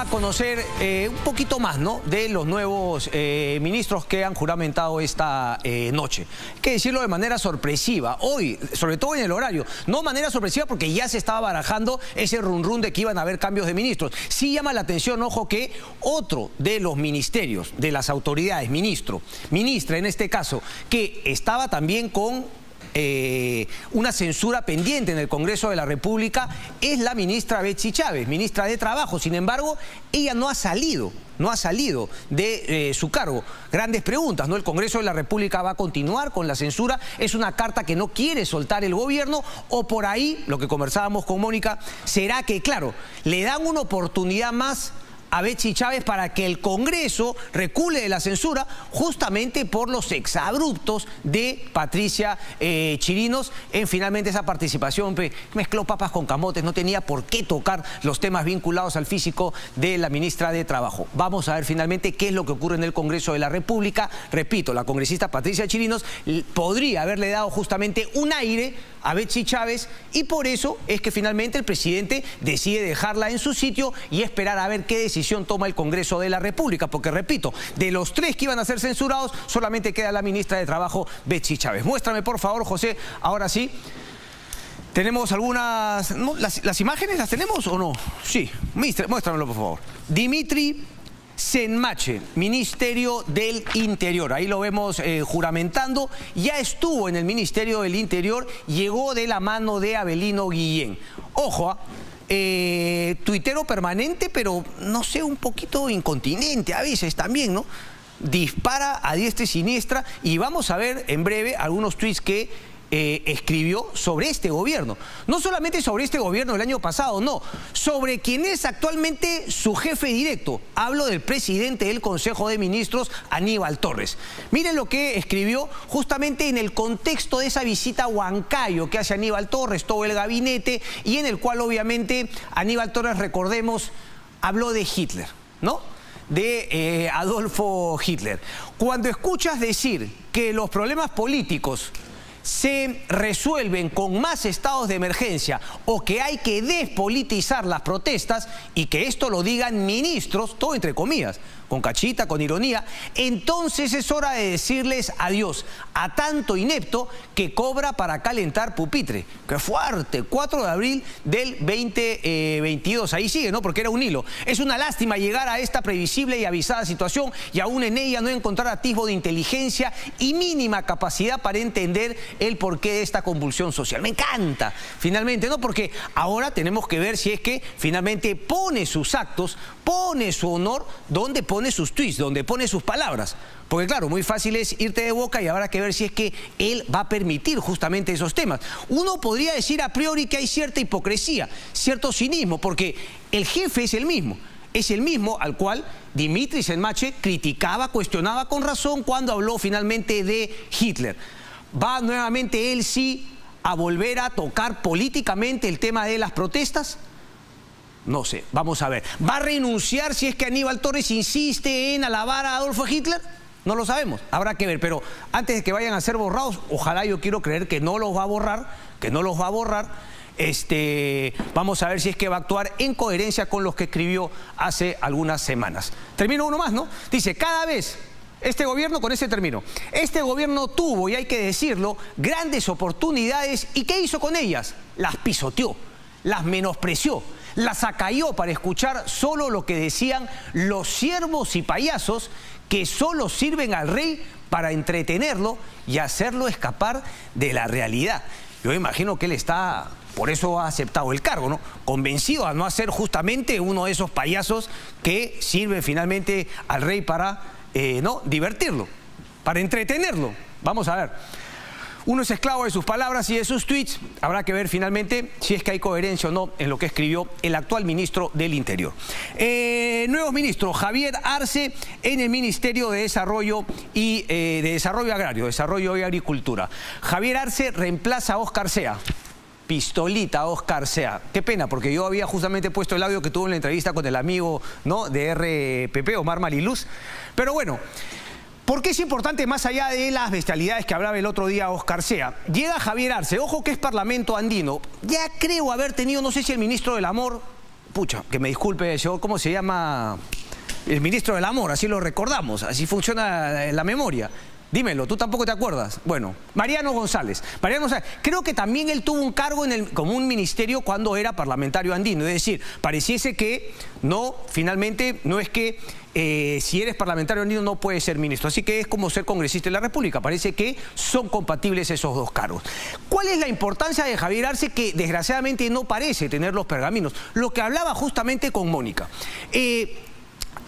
a conocer un poquito más, ¿no?, de los nuevos ministros que han juramentado esta noche. Hay que decirlo de manera sorpresiva, hoy, sobre todo en el horario. No de manera sorpresiva porque ya se estaba barajando ese run de que iban a haber cambios de ministros. Sí llama la atención, ojo, que otro de los ministerios, de las autoridades, ministra en este caso, que estaba también con una censura pendiente en el Congreso de la República, es la ministra Betsy Chávez, ministra de Trabajo. Sin embargo, ella no ha salido de su cargo. Grandes preguntas, ¿no? ¿El Congreso de la República va a continuar con la censura? ¿Es una carta que no quiere soltar el gobierno? O por ahí, lo que conversábamos con Mónica, ¿será que, claro, le dan una oportunidad más a Betsy Chávez para que el Congreso recule de la censura justamente por los exabruptos de Patricia Chirinos en finalmente esa participación? Mezcló papas con camotes, no tenía por qué tocar los temas vinculados al físico de la ministra de Trabajo. Vamos a ver finalmente qué es lo que ocurre en el Congreso de la República. Repito, la congresista Patricia Chirinos podría haberle dado justamente un aire a Betsy Chávez y por eso es que finalmente el presidente decide dejarla en su sitio y esperar a ver qué decisión toma el Congreso de la República, porque repito, de los tres que iban a ser censurados, solamente queda la ministra de Trabajo, Betsy Chávez. Muéstrame por favor, José, ahora sí. ¿Tenemos algunas, no, las imágenes las tenemos o no? Sí, muéstramelo por favor. Dimitri Senmache, Ministerio del Interior. Ahí lo vemos juramentando. Ya estuvo en el Ministerio del Interior, llegó de la mano de Avelino Guillén. Ojo, tuitero permanente, pero no sé, un poquito incontinente a veces también, ¿no? Dispara a diestra y siniestra y vamos a ver en breve algunos tweets que escribió sobre este gobierno. No solamente sobre este gobierno del año pasado, no, sobre quien es actualmente su jefe directo. Hablo del presidente del Consejo de Ministros, Aníbal Torres. Miren lo que escribió justamente en el contexto de esa visita a Huancayo que hace Aníbal Torres, todo el gabinete, y en el cual obviamente Aníbal Torres, recordemos, habló de Hitler, ¿no?, de Adolfo Hitler. Cuando escuchas decir que los problemas políticos se resuelven con más estados de emergencia o que hay que despolitizar las protestas, y que esto lo digan ministros, todo entre comillas, con cachita, con ironía, entonces es hora de decirles adiós a tanto inepto que cobra para calentar pupitre. ¡Qué fuerte! 4 de abril del 2022. Ahí sigue, ¿no? Porque era un hilo. Es una lástima llegar a esta previsible y avisada situación y aún en ella no encontrar atisbo de inteligencia y mínima capacidad para entender el porqué de esta convulsión social. Me encanta, finalmente, ¿no? Porque ahora tenemos que ver si es que finalmente pone sus actos, pone su honor, donde pone sus tweets, donde pone sus palabras. Porque claro, muy fácil es irte de boca y habrá que ver si es que él va a permitir justamente esos temas. Uno podría decir a priori que hay cierta hipocresía, cierto cinismo, porque el jefe es el mismo al cual Dimitri Senmache criticaba, cuestionaba con razón cuando habló finalmente de Hitler. ¿Va nuevamente él sí a volver a tocar políticamente el tema de las protestas? No sé, vamos a ver. ¿Va a renunciar si es que Aníbal Torres insiste en alabar a Adolfo Hitler? No lo sabemos, habrá que ver, pero antes de que vayan a ser borrados, ojalá, yo quiero creer que no los va a borrar, vamos a ver si es que va a actuar en coherencia con los que escribió hace algunas semanas. Termino uno más, ¿no? Dice, cada vez este gobierno, con ese término, este gobierno tuvo, y hay que decirlo, grandes oportunidades, ¿y qué hizo con ellas? Las pisoteó, las menospreció, las acalló para escuchar solo lo que decían los siervos y payasos que solo sirven al rey para entretenerlo y hacerlo escapar de la realidad. Yo imagino que él está, por eso ha aceptado el cargo, ¿no?, convencido a no ser justamente uno de esos payasos que sirven finalmente al rey para no divertirlo, para entretenerlo. Vamos a ver. Uno es esclavo de sus palabras y de sus tweets. Habrá que ver finalmente si es que hay coherencia o no en lo que escribió el actual ministro del Interior. Nuevos ministros, Javier Arce en el Ministerio de Desarrollo y de Desarrollo Agrario, Desarrollo y Agricultura. Javier Arce reemplaza a Óscar Sea. Pistolita, Óscar Sea. Qué pena, porque yo había justamente puesto el audio que tuvo en la entrevista con el amigo, ¿no?, de RPP, Omar Mariluz. Pero bueno, ¿por qué es importante, más allá de las bestialidades que hablaba el otro día Óscar Sea? Llega Javier Arce, ojo que es Parlamento andino. Ya creo haber tenido, no sé si el ministro del Amor, pucha, que me disculpe, señor, ¿cómo se llama? El ministro del Amor, así lo recordamos, así funciona la memoria. Dímelo, ¿tú tampoco te acuerdas? Bueno, Mariano González. Creo que también él tuvo un cargo como un ministerio cuando era parlamentario andino. Es decir, pareciese que no, finalmente, no es que si eres parlamentario andino no puedes ser ministro. Así que es como ser congresista de la República. Parece que son compatibles esos dos cargos. ¿Cuál es la importancia de Javier Arce, que desgraciadamente no parece tener los pergaminos? Lo que hablaba justamente con Mónica.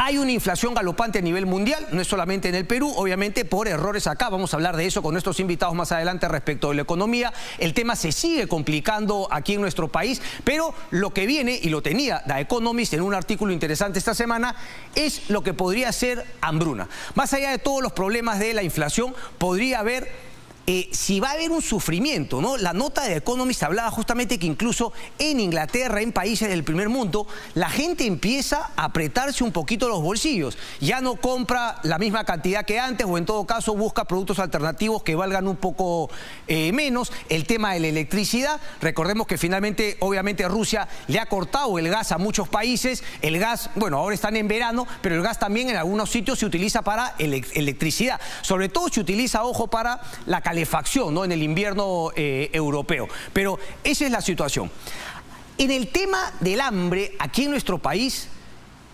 Hay una inflación galopante a nivel mundial, no es solamente en el Perú, obviamente por errores acá. Vamos a hablar de eso con nuestros invitados más adelante respecto de la economía. El tema se sigue complicando aquí en nuestro país, pero lo que viene, y lo tenía The Economist en un artículo interesante esta semana, es lo que podría ser hambruna. Más allá de todos los problemas de la inflación, podría haber... si va a haber un sufrimiento, ¿no? La nota de Economist hablaba justamente que incluso en Inglaterra, en países del primer mundo, la gente empieza a apretarse un poquito los bolsillos. Ya no compra la misma cantidad que antes, o en todo caso busca productos alternativos que valgan un poco menos. El tema de la electricidad, recordemos que finalmente, obviamente, Rusia le ha cortado el gas a muchos países. El gas, bueno, ahora están en verano, pero el gas también en algunos sitios se utiliza para electricidad. Sobre todo se utiliza, ojo, para la calefacción, ¿no? En el invierno europeo. Pero esa es la situación. En el tema del hambre, aquí en nuestro país,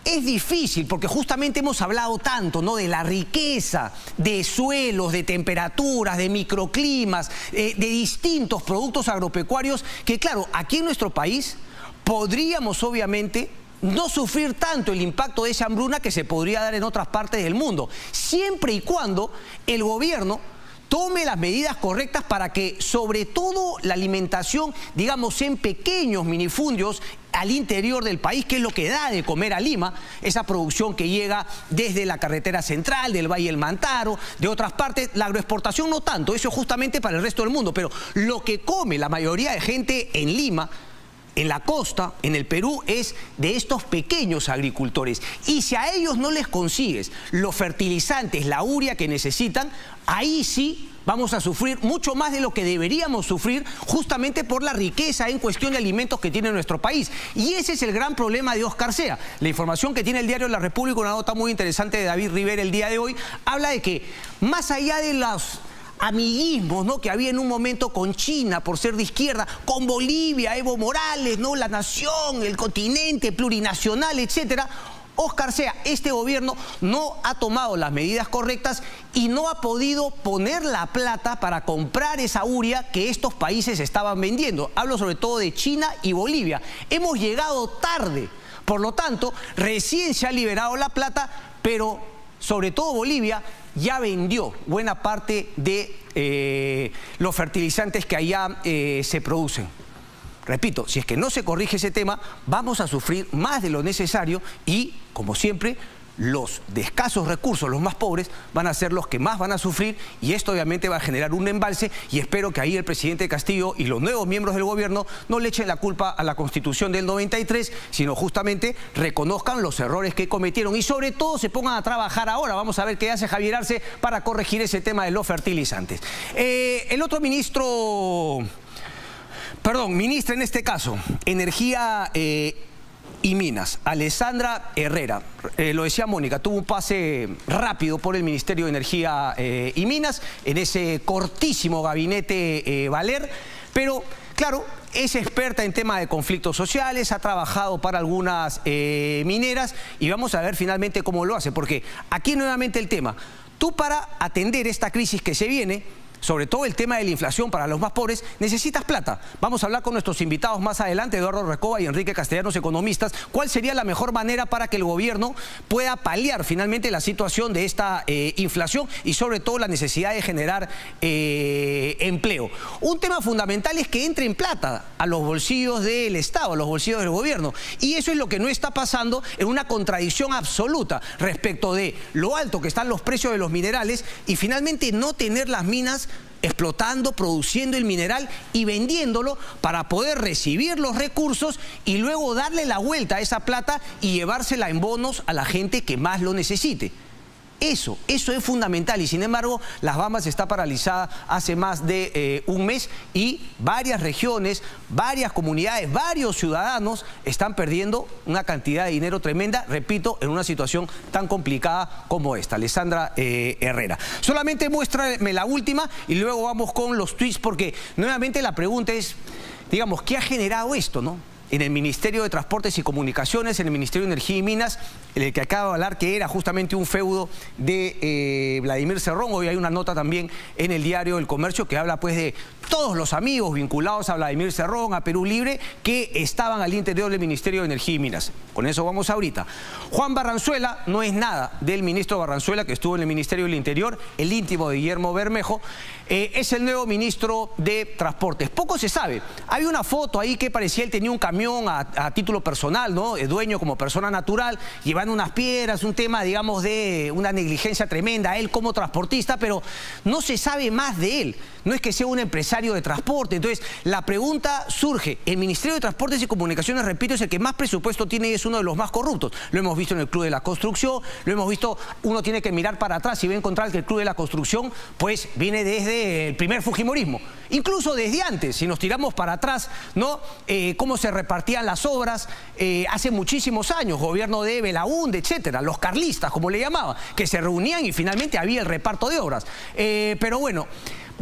es difícil, porque justamente hemos hablado tanto, ¿no? De la riqueza de suelos, de temperaturas, de microclimas, de distintos productos agropecuarios, que claro, aquí en nuestro país podríamos obviamente no sufrir tanto el impacto de esa hambruna que se podría dar en otras partes del mundo, siempre y cuando el gobierno tome las medidas correctas para que, sobre todo, la alimentación, digamos, en pequeños minifundios al interior del país, que es lo que da de comer a Lima, esa producción que llega desde la carretera central, del Valle del Mantaro, de otras partes. La agroexportación no tanto, eso es justamente para el resto del mundo, pero lo que come la mayoría de gente en Lima, en la costa, en el Perú, es de estos pequeños agricultores. Y si a ellos no les consigues los fertilizantes, la urea que necesitan, ahí sí vamos a sufrir mucho más de lo que deberíamos sufrir, justamente por la riqueza en cuestión de alimentos que tiene nuestro país. Y ese es el gran problema de Óscar Sea. La información que tiene el diario La República, una nota muy interesante de David Rivera el día de hoy, habla de que más allá de los amiguismos, ¿no?, que había en un momento con China por ser de izquierda, con Bolivia, Evo Morales, ¿no?, la nación, el continente plurinacional, etcétera, Óscar Sea, este gobierno no ha tomado las medidas correctas y no ha podido poner la plata para comprar esa urea que estos países estaban vendiendo. Hablo sobre todo de China y Bolivia. Hemos llegado tarde, por lo tanto, recién se ha liberado la plata, pero sobre todo Bolivia ya vendió buena parte de los fertilizantes que allá se producen. Repito, si es que no se corrige ese tema, vamos a sufrir más de lo necesario y, como siempre, los de escasos recursos, los más pobres, van a ser los que más van a sufrir, y esto obviamente va a generar un embalse, y espero que ahí el presidente Castillo y los nuevos miembros del gobierno no le echen la culpa a la Constitución del 93, sino justamente reconozcan los errores que cometieron y sobre todo se pongan a trabajar ahora. Vamos a ver qué hace Javier Arce para corregir ese tema de los fertilizantes. El otro ministro... ministra en este caso, Energía y Minas, Alessandra Herrera, lo decía Mónica, tuvo un pase rápido por el Ministerio de Energía y Minas, en ese cortísimo gabinete Valer, pero claro, es experta en temas de conflictos sociales, ha trabajado para algunas mineras y vamos a ver finalmente cómo lo hace, porque aquí nuevamente el tema, tú para atender esta crisis que se viene, sobre todo el tema de la inflación para los más pobres, necesitas plata. Vamos a hablar con nuestros invitados más adelante, Eduardo Recoba y Enrique Castellanos, economistas, cuál sería la mejor manera para que el gobierno pueda paliar finalmente la situación de esta inflación y sobre todo la necesidad de generar empleo. Un tema fundamental es que entre en plata a los bolsillos del Estado, a los bolsillos del gobierno. Y eso es lo que no está pasando, en una contradicción absoluta respecto de lo alto que están los precios de los minerales y finalmente no tener las minas explotando, produciendo el mineral y vendiéndolo para poder recibir los recursos y luego darle la vuelta a esa plata y llevársela en bonos a la gente que más lo necesite. Eso es fundamental y sin embargo Las Bambas está paralizada hace más de un mes y varias regiones, varias comunidades, varios ciudadanos están perdiendo una cantidad de dinero tremenda, repito, en una situación tan complicada como esta. Alessandra Herrera. Solamente muéstrame la última y luego vamos con los tweets porque nuevamente la pregunta es, digamos, ¿qué ha generado esto, no? En el Ministerio de Transportes y Comunicaciones, en el Ministerio de Energía y Minas, en el que acaba de hablar que era justamente un feudo de Vladimir Cerrón. Hoy hay una nota también en el diario El Comercio que habla pues de todos los amigos vinculados a Vladimir Cerrón, a Perú Libre, que estaban al interior del Ministerio de Energía y Minas. Con eso vamos ahorita. Juan Barranzuela no es nada del ministro Barranzuela, que estuvo en el Ministerio del Interior, el íntimo de Guillermo Bermejo. Es el nuevo ministro de Transportes. Poco se sabe. Hay una foto ahí que parecía él tenía un camión a título personal, ¿no? Dueño como persona natural, llevando unas piedras, un tema, digamos, de una negligencia tremenda, él como transportista, pero no se sabe más de él. No es que sea un empresario de transporte. Entonces, la pregunta surge. El Ministerio de Transportes y Comunicaciones, repito, es el que más presupuesto tiene y es uno de los más corruptos. Lo hemos visto en el Club de la Construcción, lo hemos visto, uno tiene que mirar para atrás y va a encontrar que el Club de la Construcción, pues, viene desde el primer fujimorismo. Incluso desde antes, si nos tiramos para atrás, ¿no? Cómo se repartían las obras hace muchísimos años, gobierno de Belaúnde, etcétera, los carlistas, como le llamaban, que se reunían y finalmente había el reparto de obras. Pero bueno,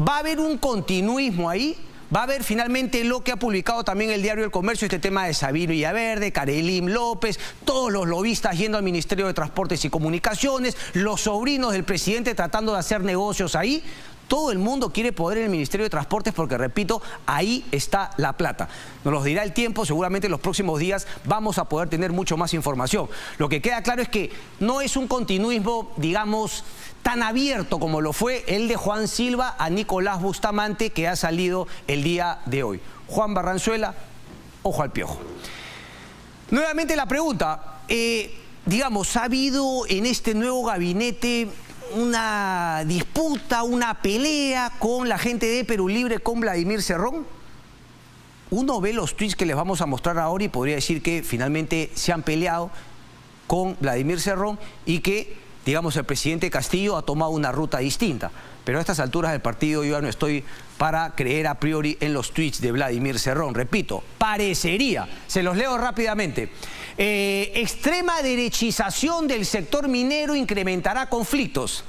va a haber un continuismo ahí. Va a haber finalmente lo que ha publicado también el diario El Comercio, este tema de Sabino Villaverde, Karelim López, todos los lobistas yendo al Ministerio de Transportes y Comunicaciones, los sobrinos del presidente tratando de hacer negocios ahí. Todo el mundo quiere poder en el Ministerio de Transportes porque, repito, ahí está la plata. Nos lo dirá el tiempo, seguramente en los próximos días vamos a poder tener mucho más información. Lo que queda claro es que no es un continuismo, digamos, tan abierto como lo fue el de Juan Silva a Nicolás Bustamante, que ha salido el día de hoy. Juan Barranzuela, ojo al piojo. Nuevamente la pregunta, digamos, ¿ha habido en este nuevo gabinete una disputa, una pelea con la gente de Perú Libre, con Vladimir Cerrón? Uno ve los tweets que les vamos a mostrar ahora y podría decir que finalmente se han peleado con Vladimir Cerrón y que, digamos, el presidente Castillo ha tomado una ruta distinta. Pero a estas alturas del partido yo ya no estoy para creer a priori en los tweets de Vladimir Cerrón. Repito, parecería, se los leo rápidamente. Extrema derechización del sector minero incrementará conflictos.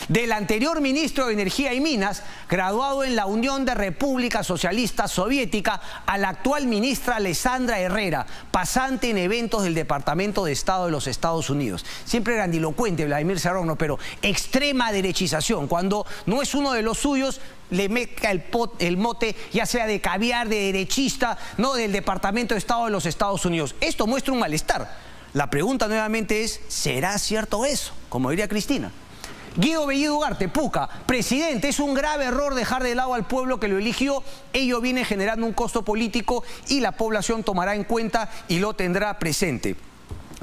Del anterior ministro de Energía y Minas, graduado en la Unión de República Socialista Soviética, a la actual ministra Alessandra Herrera, pasante en eventos del Departamento de Estado de los Estados Unidos. Siempre grandilocuente Vladimir Cerrón, ¿no? Pero extrema derechización, cuando no es uno de los suyos, le mezcla el mote, ya sea de caviar, de derechista, no del Departamento de Estado de los Estados Unidos. Esto muestra un malestar. La pregunta nuevamente es, ¿será cierto eso? Como diría Cristina. Guido Bellido Ugarte, Puca, presidente, es un grave error dejar de lado al pueblo que lo eligió. Ello viene generando un costo político y la población tomará en cuenta y lo tendrá presente.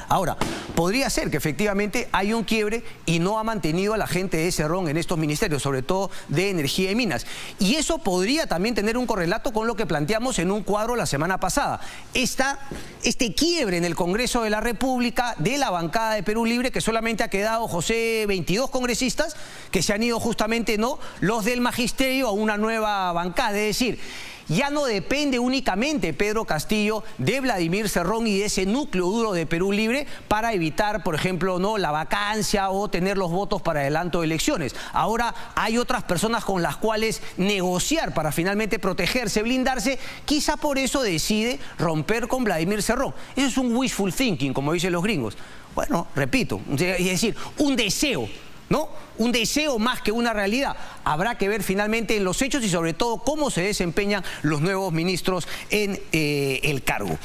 Ahora, podría ser que efectivamente hay un quiebre y no ha mantenido a la gente de Cerrón en estos ministerios, sobre todo de Energía y Minas. Y eso podría también tener un correlato con lo que planteamos en un cuadro la semana pasada. Este quiebre en el Congreso de la República de la bancada de Perú Libre, que solamente ha quedado, José, 22 congresistas, que se han ido justamente, ¿no?, los del magisterio a una nueva bancada. Es decir, ya no depende únicamente Pedro Castillo de Vladimir Cerrón y de ese núcleo duro de Perú Libre para evitar, por ejemplo, ¿no?, la vacancia o tener los votos para adelanto de elecciones. Ahora hay otras personas con las cuales negociar para finalmente protegerse, blindarse. Quizá por eso decide romper con Vladimir Cerrón. Eso es un wishful thinking, como dicen los gringos. Bueno, repito, es decir, un deseo, ¿no? Un deseo más que una realidad. Habrá que ver finalmente en los hechos y sobre todo cómo se desempeñan los nuevos ministros en el cargo.